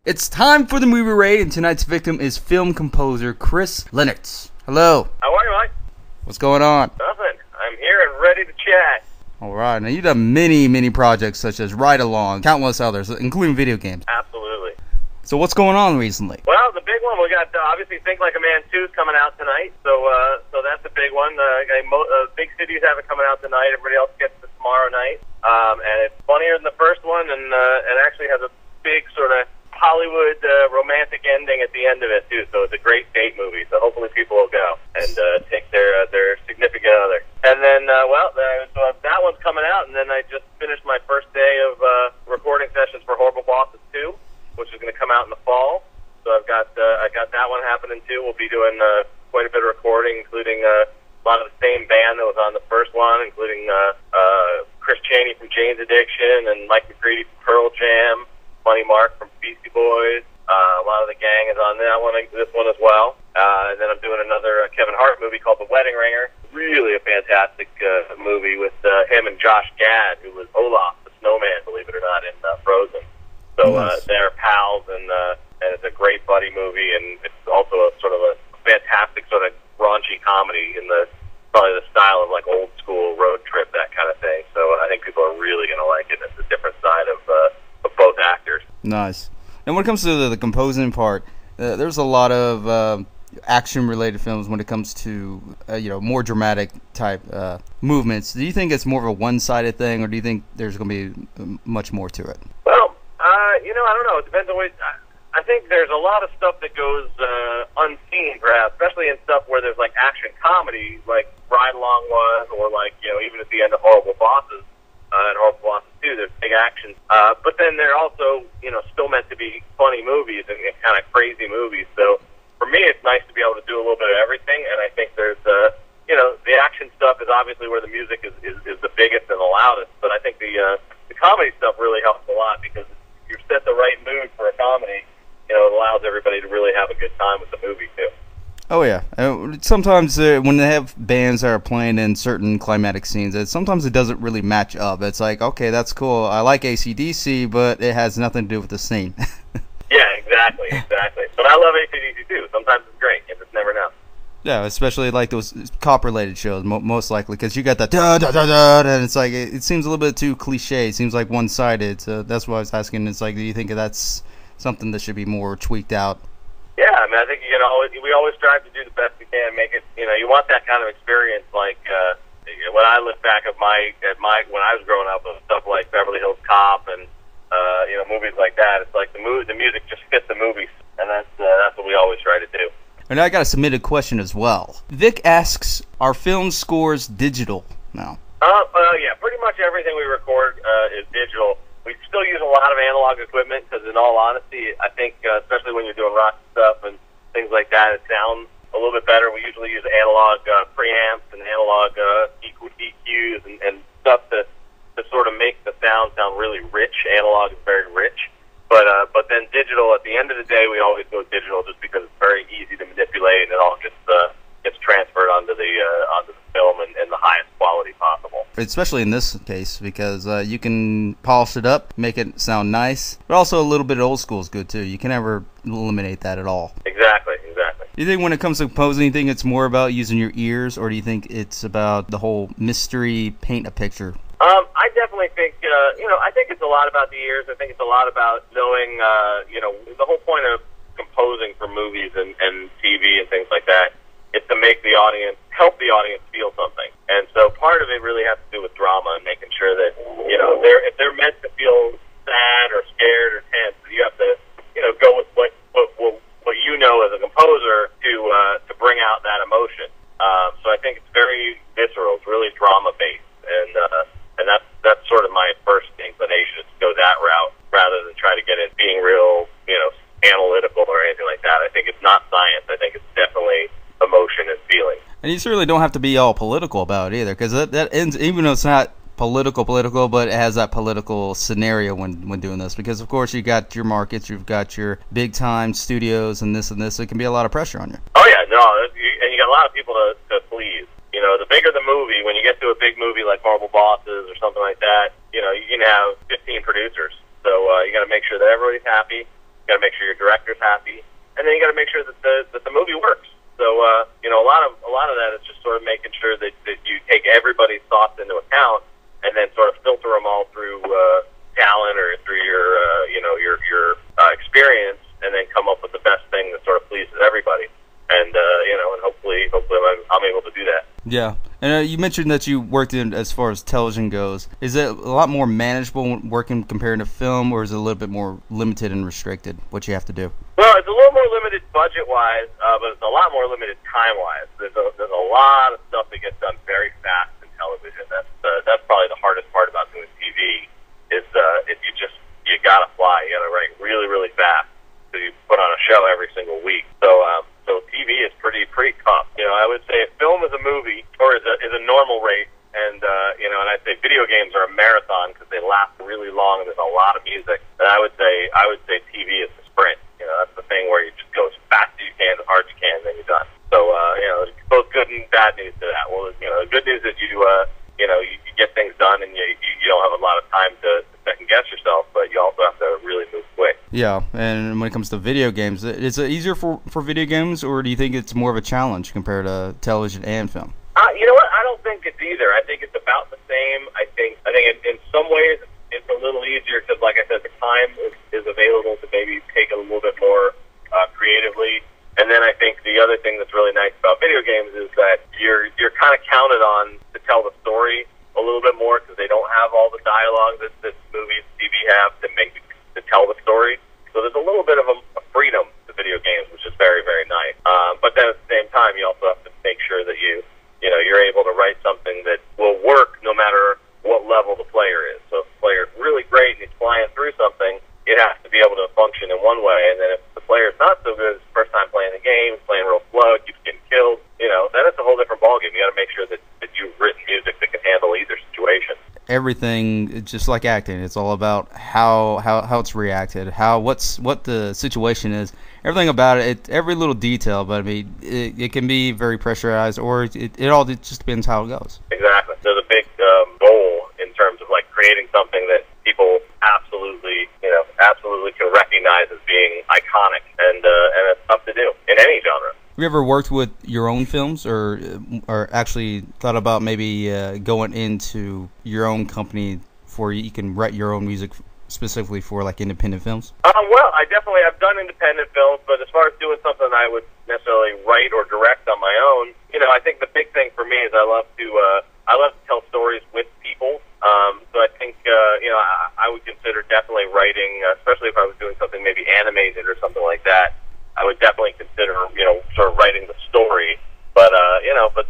It's time for the movie raid, and tonight's victim is film composer Chris Lennertz. Hello. How are you, Mike? What's going on? Nothing. I'm here and ready to chat. Alright, now you've done many projects such as Ride Along, countless others, including video games. Absolutely. So what's going on recently? Well, the big one, we got, obviously, Think Like a Man 2 is coming out tonight, so that's a big one. Big cities have it coming out tonight. Everybody else gets it tomorrow night. And it's funnier than the first one, and it actually has a big sort of Hollywood romantic ending at the end of it, too. So it's a great date movie, so hopefully people will go and take their significant other. And then, so that one's coming out, and then I just finished my first day of recording sessions for Horrible Bosses 2, which is going to come out in the fall. So I got that one happening, too. We'll be doing quite a bit of recording, including a lot of the same band that was on the first one, including Chris Chaney from Jane's Addiction and Mike McCready from Pearl Jam, Funny Mark from Beastie Boys. A lot of the gang is on that one, this one as well. And then I'm doing another Kevin Hart movie called The Wedding Ringer. Really a fantastic movie with him and Josh Gad, who was Olaf the Snowman, believe it or not, in Frozen. So they're pals, and it's a great buddy movie, and it's also a sort of a fantastic sort of raunchy comedy in probably the style of like old school road trip, that kind of thing. So I think people are really going to like it. It's a different side of both actors. Nice. And when it comes to the composing part, there's a lot of action-related films when it comes to more dramatic type movements. Do you think it's more of a one-sided thing, or do you think there's going to be much more to it? Well, I don't know. It depends on what. I think there's a lot of stuff that goes unseen, perhaps, especially in stuff where there's like action comedy, like Ride Along was, or like even at the end of Horrible Bosses and Horrible Bosses 2, there's big action. But then they're also still meant to be funny movies and kind of crazy movies. So for me, it's nice to be able to do a little bit of everything. And I think there's the action stuff is obviously where the music is the biggest and the loudest. But I think the comedy stuff really helps a lot, because if you set the right mood for a comedy, it allows everybody to really have a good time with the movie, too. Oh, yeah. Sometimes when they have bands that are playing in certain climatic scenes, sometimes it doesn't really match up. It's like, okay, that's cool. I like AC/DC, but it has nothing to do with the scene. Yeah, exactly. But I love AC/DC, too. Sometimes it's great. You just never know. Yeah, especially like those cop-related shows, most likely, because you got that da-da-da-da, and it's like, it seems a little bit too cliche. It seems like one-sided. So that's why I was asking. It's like, do you think that's something that should be more tweaked out? Yeah, I mean, I think we always strive to do the best we can, make it. You want that kind of experience. Like when I look back at when I was growing up, with stuff like Beverly Hills Cop and movies like that. It's like the music just fits the movies, and that's what we always try to do. And I got a submitted question as well. Vic asks, are film scores digital now? Yeah, pretty much everything we record is digital. We still use a lot of analog equipment because, in all honesty, I think, especially when you're doing rock stuff and things like that, it sounds a little bit better. We usually use analog preamps and analog EQs and stuff to sort of make the sound really rich. Analog is very rich. But then digital, at the end of the day, we always go digital just because it's very easy to manipulate, and it all gets transferred onto the film in the highest quality possible. Especially in this case, because you can polish it up, make it sound nice, but also a little bit of old school is good too. You can never eliminate that at all. Exactly. Do you think when it comes to composing, you think it's more about using your ears, or do you think it's about the whole mystery, paint a picture? I definitely think, I think it's a lot about the ears. I think it's a lot about knowing, the whole point of composing for movies and TV and things like that is to make help the audience feel something. And so part of it really has to do with drama and making sure that, if they're meant to feel sad or scared or tense, you have to, go with what as a composer to bring out that emotion. So I think it's very visceral. It's really drama-based. And that's sort of my first inclination, is to go that route rather than try to get it being real, analytical or anything like that. I think it's not science. I think it's definitely emotion and feeling. And you certainly don't have to be all political about it either, because that ends, even though it's not political, but it has that political scenario when doing this, because of course you got your markets, you've got your big time studios and this, so it can be a lot of pressure on you. Oh yeah, no, and you got a lot of people to please. The bigger the movie, when you get to a big movie like Horrible Bosses or something like that, you can have 15 producers. So you got to make sure that everybody's happy. You got to make sure your director's happy, and then you got to make sure that the movie works. So a lot of that is just sort of making sure that you take everybody's thoughts into account, and then sort of filter them all through talent or through your experience, and then come up with the best thing that sort of pleases everybody. And and hopefully I'm able to do that. Yeah, and you mentioned that you worked in as far as television goes. Is it a lot more manageable working compared to film, or is it a little bit more limited and restricted what you have to do? Well, it's a little more limited budget-wise, but it's a lot more limited time-wise. There's a lot of stuff that gets done very fast in television. That's probably the hardest part about doing TV is if you gotta fly. You gotta write really, really fast. So you put on a show every single week. So TV is pretty tough. I would say if film is a movie or is a normal rate, and and I'd say video games are a marathon because they last really long and there's a lot of music. And I would say TV is a sprint. That's the thing where you just go as fast as you can, as hard as you can, and then you're done. So there's both good and bad news to that. Well, the good news is you get things done and you don't have a lot of time to second guess yourself, but you also have to really move quick. Yeah, and when it comes to video games, is it easier for video games, or do you think it's more of a challenge compared to television and film? You know what? I don't think it's either. I think it's about the same. I think in some ways it's a little easier because, like I said, the time is available to maybe take it a little bit more creatively. And then I think the other thing that's really nice about video games is that you're kind of counted on to tell the story a little bit more because they don't have all the dialogue that movies and TV have to tell the story. So there's a little bit of a freedom to video games, which is very, very nice. But then at the same time, you also have to make sure that you're able to write something that will work no matter what level the player is. So if the player is really great and he's flying through something, it has to be able to function in one way. And then if the player's not so good, it's the first time playing the game, playing real slow, keeps getting killed, then it's a whole different ballgame. You got to make sure that you've written music that can handle either situation. Everything, just like acting, it's all about how it's reacted, what the situation is. Everything about it, every little detail. But I mean, it can be very pressurized, or it all just depends how it goes. Exactly. There's a big goal in terms of like creating something that people absolutely can recognize as being iconic, and it's tough to do in any genre. Have you ever worked with your own films, or actually thought about maybe going into your own company for you can write your own music specifically for like independent films? Well, I've done independent films, but as far as doing something I would necessarily write or direct on my own, I think the big thing for me is I love to tell stories with people. So I think I would consider definitely writing, especially if I was doing something maybe animated or something like that. I would definitely consider, sort of writing the story, but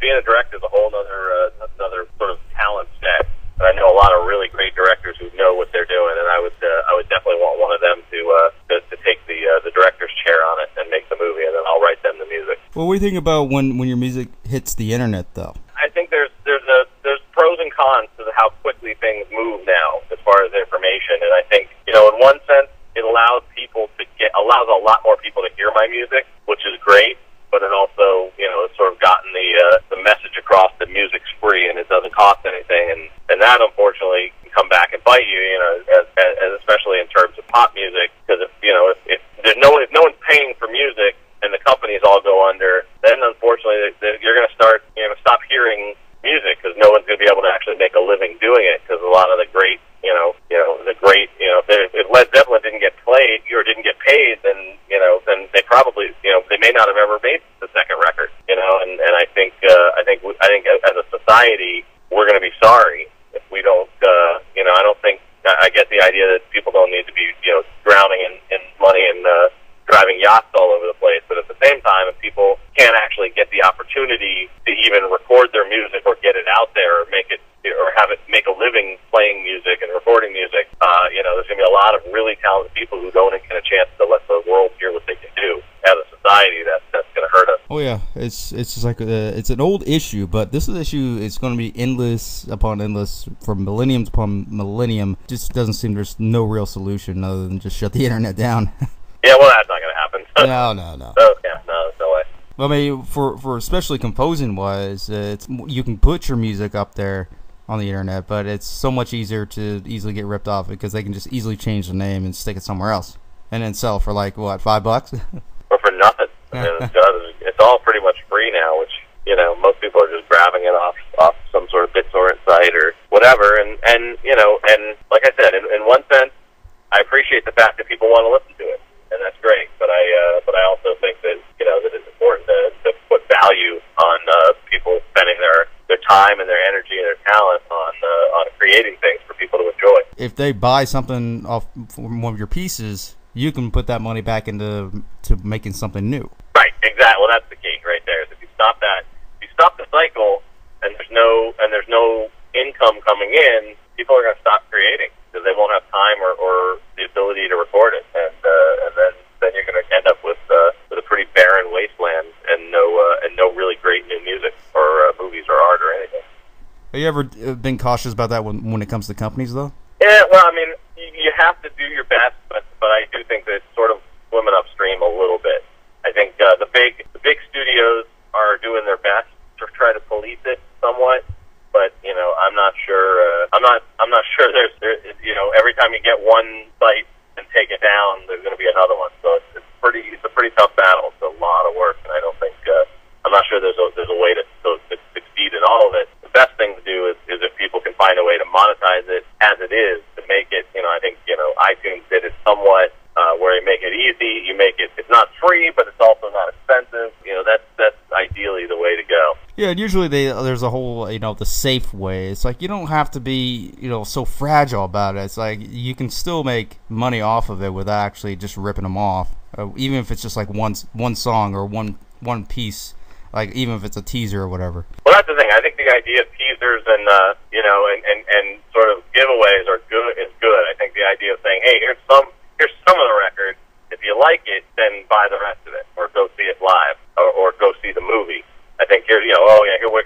being a director is a whole another sort of talent set. And I know a lot of really great directors who know what they're doing, and I would definitely want one of them to take the director's chair on it and make the movie, and then I'll write them the music. Well, what do you think about when your music hits the internet, though? I think there's pros and cons to how quickly things move now as far as information, and I think in one sense it allows a lot more people to hear my music, which is great. But it also, has sort of gotten the message across that music's free and it doesn't cost anything, and that unfortunately can come back and bite you, as especially in terms of pop music, because if no one's paying for music and the companies all go under, then unfortunately you're going to start stop hearing music because no one's going to be able to actually make a living doing it because a lot of the great if Led Zeppelin didn't get played or didn't get paid, then they probably they may not have ever made the second record, and I think as a society we're going to be sorry if we don't I don't think I get the idea that people don't need to be drowning in money and driving yachts all over the place, but at the same time if people can't actually get the opportunity to even record their music or get it out there or make it or have it make a living playing music and recording music, there's going to be a lot of really talented people who don't get a chance to let the world hear what they can do. As a society, that's going to hurt us. Oh yeah, it's just like it's an old issue, but this issue is going to be endless upon endless for millennium upon millennium. Just doesn't seem there's no real solution other than just shut the internet down. Yeah, well, that's not going to happen. No. Oh, yeah, no, there's no way. Well, I mean, for especially composing wise, you can put your music up there on the internet, but it's so much easier to easily get ripped off because they can just easily change the name and stick it somewhere else. and then sell for like what, $5? Or for nothing. I mean, it's all pretty much free now, which, you know, most people are just grabbing it off some sort of BitTorrent site or whatever. And you know, and like I said, in one sense, I appreciate the fact that people want to listen to it, and that's great. But I also think that, you know, that it's important to put value on people spending their time and their energy and their talent on creating things for people to enjoy. If they buy something off from one of your pieces, you can put that money back into making something new. Right, exactly. Well, that's the key right there. Is if you stop the cycle, and there's no income coming in, people are going to stop creating because they won't have time or the ability to record it, and then you're going to end up with a pretty barren wasteland and no really great new music or movies or art or anything. Have you ever been cautious about that when it comes to companies, though? Yeah, well, I mean, you have to do your best, but I do think that it's sort of swimming upstream a little bit. I think the big studios are doing their best to try to police it somewhat, but you know, I'm not sure. I'm not sure. There's you know, every time you get one site and take it down, there's going to be another one. So it's a pretty tough battle. It's a lot of work, and I don't think I'm not sure there's a way to succeed in all of it. The best thing to do is if people can find a way to monetize it as it is, to make it, you know, I think, you know, iTunes did it somewhat, where you make it easy, you make it, it's not free, but it's also not expensive. You know, that's ideally the way to go. Yeah, and usually there's a whole, you know, the safe way. It's like you don't have to be, you know, so fragile about it. It's like you can still make money off of it without actually just ripping them off, even if it's just like one song or one piece. Like, even if it's a teaser or whatever. Well, that's the thing. I think the idea of teasers and you know, and sort of giveaways is good. I think the idea of saying, hey, here's some of the record. If you like it, then buy the rest of it, or go see it live, or go see the movie. I think here's, you know,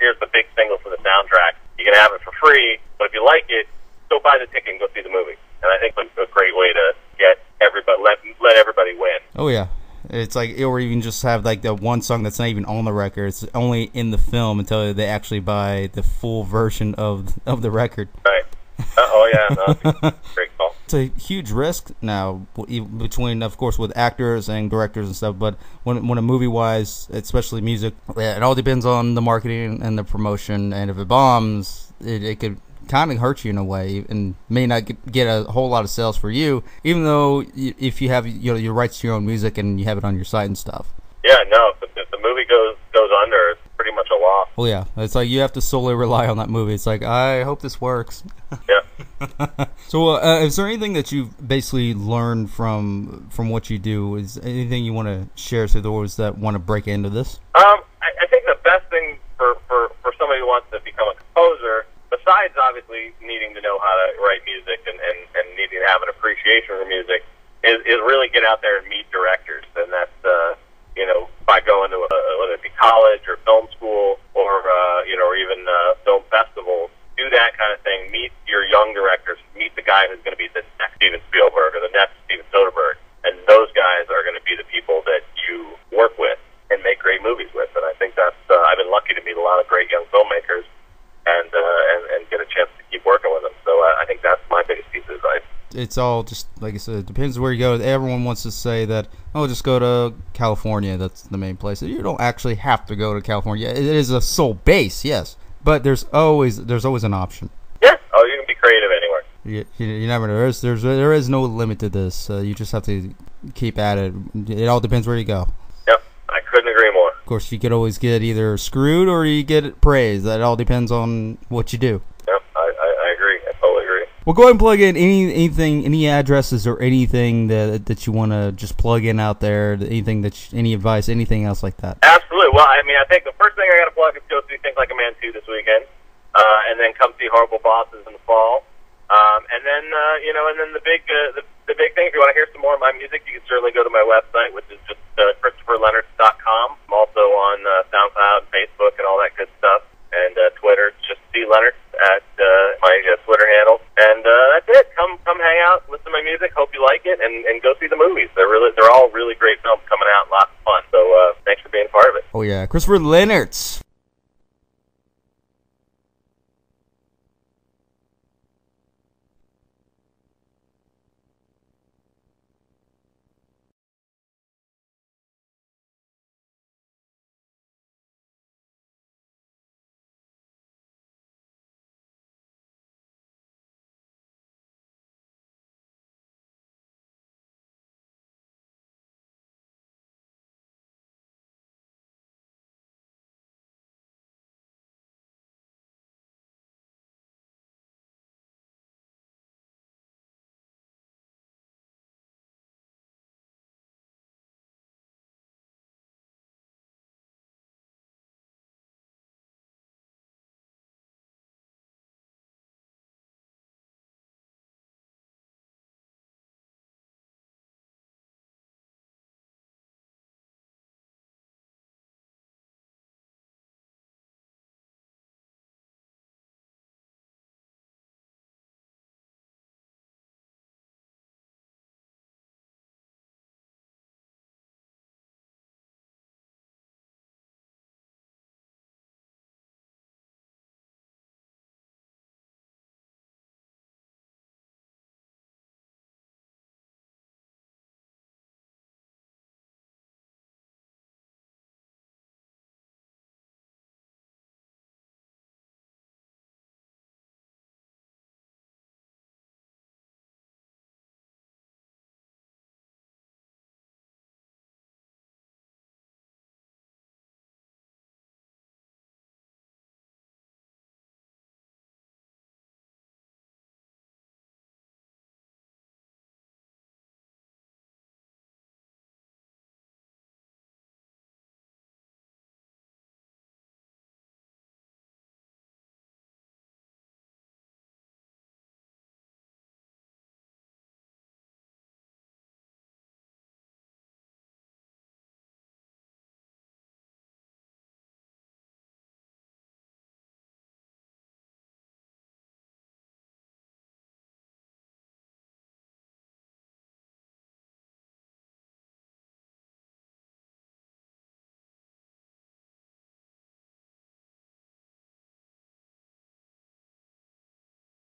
here's the big single for the soundtrack. You can have it for free, but if you like it, go buy the ticket and go see the movie. And I think it's a great way to get everybody, let everybody win. Oh yeah. It's like, or even just have like the one song that's not even on the record. It's only in the film until they actually buy the full version of the record. Right. Oh yeah, no, great call. It's a huge risk now between, of course, with actors and directors and stuff. But when a movie-wise, especially music, it all depends on the marketing and the promotion. And if it bombs, it could kind of hurt you in a way, and may not get a whole lot of sales for you, even though if you have, you know, your rights to your own music and you have it on your site and stuff. Yeah, no, if the movie goes under, it's pretty much a loss. Well, yeah, it's like you have to solely rely on that movie. It's like, I hope this works. Yeah. So, is there anything that you've basically learned from what you do? Is anything you want to share to those that want to break into this? I think the best thing for somebody who wants to become a composer, besides obviously needing to know how to write music and needing to have an appreciation for music, is really get out there and meet directors. And that's, you know, by going to whether it be college or film school or, you know, or even film festivals, do that kind of thing. Meet your young directors. Meet the guy who's going to be the next Steven Spielberg or the next Steven Soderbergh. And those guys are going to be the people that you work with and make great movies with. And I think that's, I've been lucky to meet a lot of great young filmmakers and get a chance to keep working with them. So I think that's my biggest piece of advice. It's all just, like I said, it depends where you go. Everyone wants to say that, oh, just go to California. That's the main place. You don't actually have to go to California. It is a sole base, yes, but there's always an option. Yeah. Oh, you can be creative anywhere. You never know. There is no limit to this. You just have to keep at it. It all depends where you go. Yep, I couldn't agree more. Of course, you could always get either screwed or you get praised. That all depends on what you do. Yep, I agree. I totally agree. Well, go ahead and plug in anything, any addresses or anything that you want to just plug in out there. Anything any advice, anything else like that. Absolutely. Well, I mean, I think the first thing I got to plug is go see Think Like a Man 2 this weekend, and then come see Horrible Bosses in the fall, and then you know, and then the big thing. If you want to hear some more of my music, you can certainly go to my website, which is just ChristopherLennertz.com. I'm also on SoundCloud, Facebook, and all that good stuff, and Twitter. Just see Lennertz at my Twitter handle, and that's it. Come hang out, listen to my music. Hope you like it, and go see the movies. They're all really great films coming out. Lots of fun. So thanks for being a part of it. Oh yeah, Christopher Lennertz.